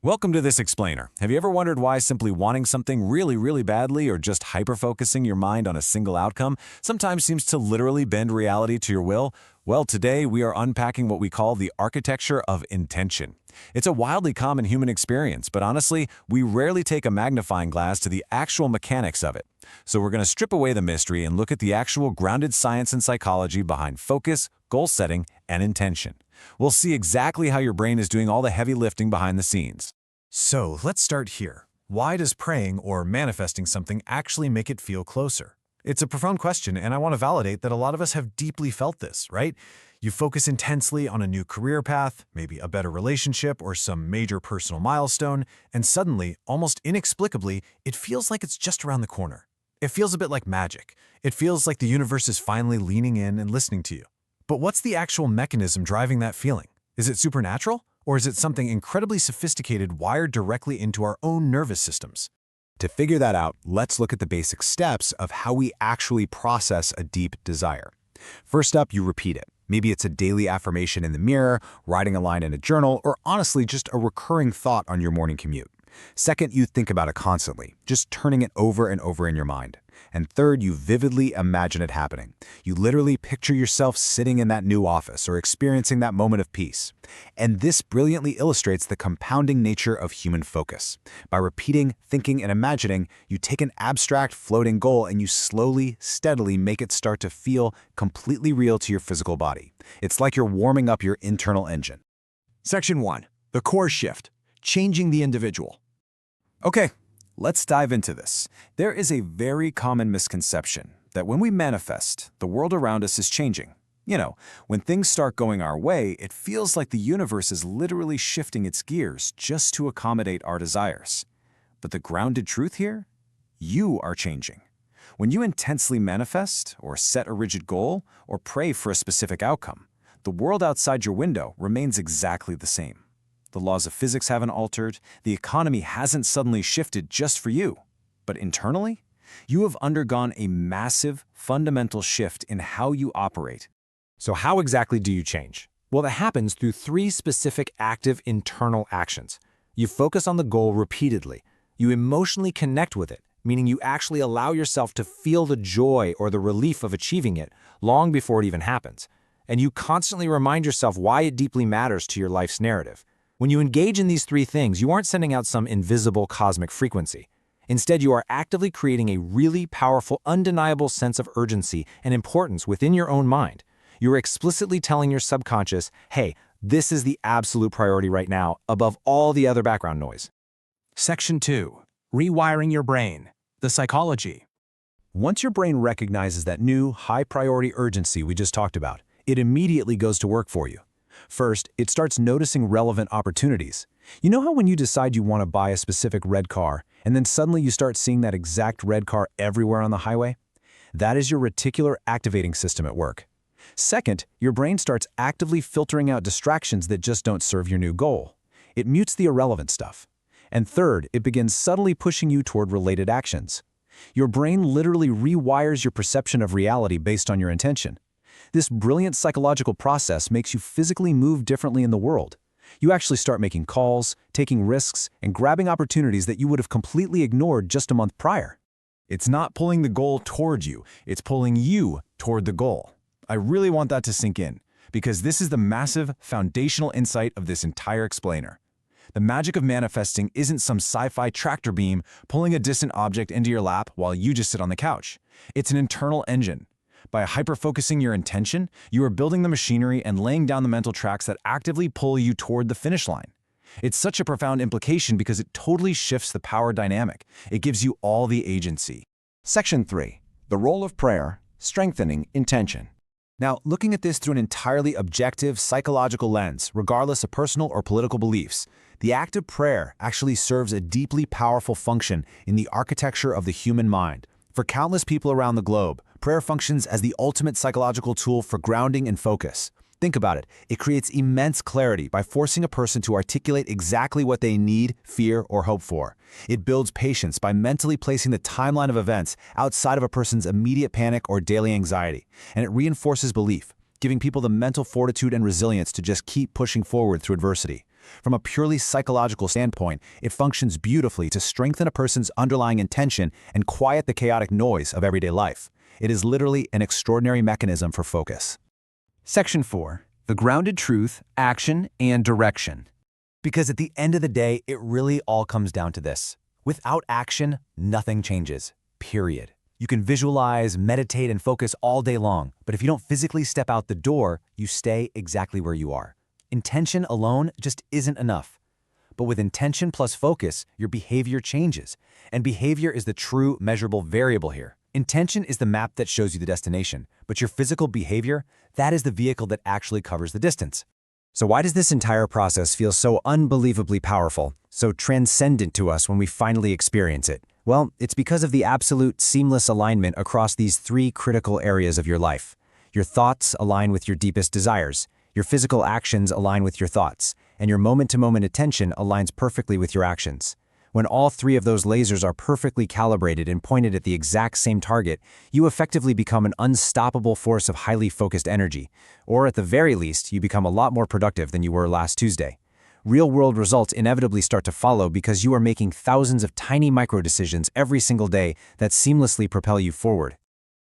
Welcome to this explainer. Have you ever wondered why simply wanting something really badly or just hyper-focusing your mind on a single outcome sometimes seems to literally bend reality to your will? Well, today we are unpacking what we call the architecture of intention. It's a wildly common human experience, but honestly, we rarely take a magnifying glass to the actual mechanics of it. So we're going to strip away the mystery and look at the actual grounded science and psychology behind focus, goal setting, and intention. We'll see exactly how your brain is doing all the heavy lifting behind the scenes. So let's start here. Why does praying or manifesting something actually make it feel closer? It's a profound question, and I want to validate that a lot of us have deeply felt this, right? You focus intensely on a new career path, maybe a better relationship or some major personal milestone, and suddenly, almost inexplicably, it feels like it's just around the corner. It feels a bit like magic. It feels like the universe is finally leaning in and listening to you. But what's the actual mechanism driving that feeling? Is it supernatural? Or is it something incredibly sophisticated wired directly into our own nervous systems? To figure that out, let's look at the basic steps of how we actually process a deep desire. First up, you repeat it. Maybe it's a daily affirmation in the mirror, writing a line in a journal, or honestly just a recurring thought on your morning commute. Second, you think about it constantly, just turning it over and over in your mind. And third, you vividly imagine it happening. You literally picture yourself sitting in that new office or experiencing that moment of peace. And this brilliantly illustrates the compounding nature of human focus. By repeating, thinking, and imagining, you take an abstract floating goal and you slowly, steadily make it start to feel completely real to your physical body. It's like you're warming up your internal engine. Section 1. The core shift. Changing the individual. Okay, let's dive into this. There is a very common misconception that when we manifest, the world around us is changing. You know, when things start going our way, it feels like the universe is literally shifting its gears just to accommodate our desires. But the grounded truth here? You are changing. When you intensely manifest, or set a rigid goal, or pray for a specific outcome, the world outside your window remains exactly the same. The laws of physics haven't altered, the economy hasn't suddenly shifted just for you. But internally, you have undergone a massive, fundamental shift in how you operate. So how exactly do you change? Well, that happens through three specific active internal actions. You focus on the goal repeatedly. You emotionally connect with it, meaning you actually allow yourself to feel the joy or the relief of achieving it long before it even happens. And you constantly remind yourself why it deeply matters to your life's narrative. When you engage in these three things, you aren't sending out some invisible cosmic frequency. Instead, you are actively creating a really powerful, undeniable sense of urgency and importance within your own mind. You're explicitly telling your subconscious, hey, this is the absolute priority right now, above all the other background noise. Section 2. Rewiring your brain. The psychology. Once your brain recognizes that new, high-priority urgency we just talked about, it immediately goes to work for you. First, it starts noticing relevant opportunities. You know how when you decide you want to buy a specific red car, and then suddenly you start seeing that exact red car everywhere on the highway? That is your reticular activating system at work. Second, your brain starts actively filtering out distractions that just don't serve your new goal. It mutes the irrelevant stuff. And third, it begins subtly pushing you toward related actions. Your brain literally rewires your perception of reality based on your intention. This brilliant psychological process makes you physically move differently in the world. You actually start making calls, taking risks, and grabbing opportunities that you would have completely ignored just a month prior. It's not pulling the goal toward you, it's pulling you toward the goal. I really want that to sink in, because this is the massive, foundational insight of this entire explainer. The magic of manifesting isn't some sci-fi tractor beam pulling a distant object into your lap while you just sit on the couch. It's an internal engine. By hyper-focusing your intention, you are building the machinery and laying down the mental tracks that actively pull you toward the finish line. It's such a profound implication because it totally shifts the power dynamic. It gives you all the agency. Section 3. The role of prayer, strengthening intention. Now, looking at this through an entirely objective, psychological lens, regardless of personal or political beliefs, the act of prayer actually serves a deeply powerful function in the architecture of the human mind. For countless people around the globe, prayer functions as the ultimate psychological tool for grounding and focus. Think about it. It creates immense clarity by forcing a person to articulate exactly what they need, fear, or hope for. It builds patience by mentally placing the timeline of events outside of a person's immediate panic or daily anxiety. And it reinforces belief, giving people the mental fortitude and resilience to just keep pushing forward through adversity. From a purely psychological standpoint, it functions beautifully to strengthen a person's underlying intention and quiet the chaotic noise of everyday life. It is literally an extraordinary mechanism for focus. Section 4. The grounded truth, action, and direction. Because at the end of the day, it really all comes down to this. Without action, nothing changes. Period. You can visualize, meditate, and focus all day long, but if you don't physically step out the door, you stay exactly where you are. Intention alone just isn't enough. But with intention plus focus, your behavior changes, and behavior is the true measurable variable here. Intention is the map that shows you the destination, but your physical behavior, that is the vehicle that actually covers the distance. So why does this entire process feel so unbelievably powerful, so transcendent to us when we finally experience it? Well, it's because of the absolute seamless alignment across these three critical areas of your life. Your thoughts align with your deepest desires, your physical actions align with your thoughts, and your moment-to-moment attention aligns perfectly with your actions. When all three of those lasers are perfectly calibrated and pointed at the exact same target, you effectively become an unstoppable force of highly focused energy, or at the very least, you become a lot more productive than you were last Tuesday. Real-world results inevitably start to follow because you are making thousands of tiny micro-decisions every single day that seamlessly propel you forward.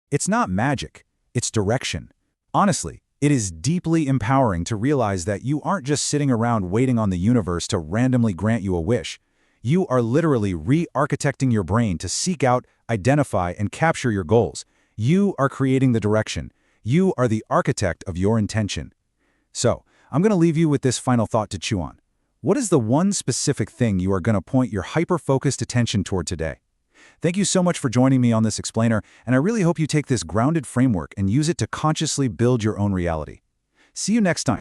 It's not magic, it's direction. Honestly, it is deeply empowering to realize that you aren't just sitting around waiting on the universe to randomly grant you a wish. You are literally re-architecting your brain to seek out, identify, and capture your goals. You are creating the direction. You are the architect of your intention. So, I'm going to leave you with this final thought to chew on. What is the one specific thing you are going to point your hyper-focused attention toward today? Thank you so much for joining me on this explainer, and I really hope you take this grounded framework and use it to consciously build your own reality. See you next time.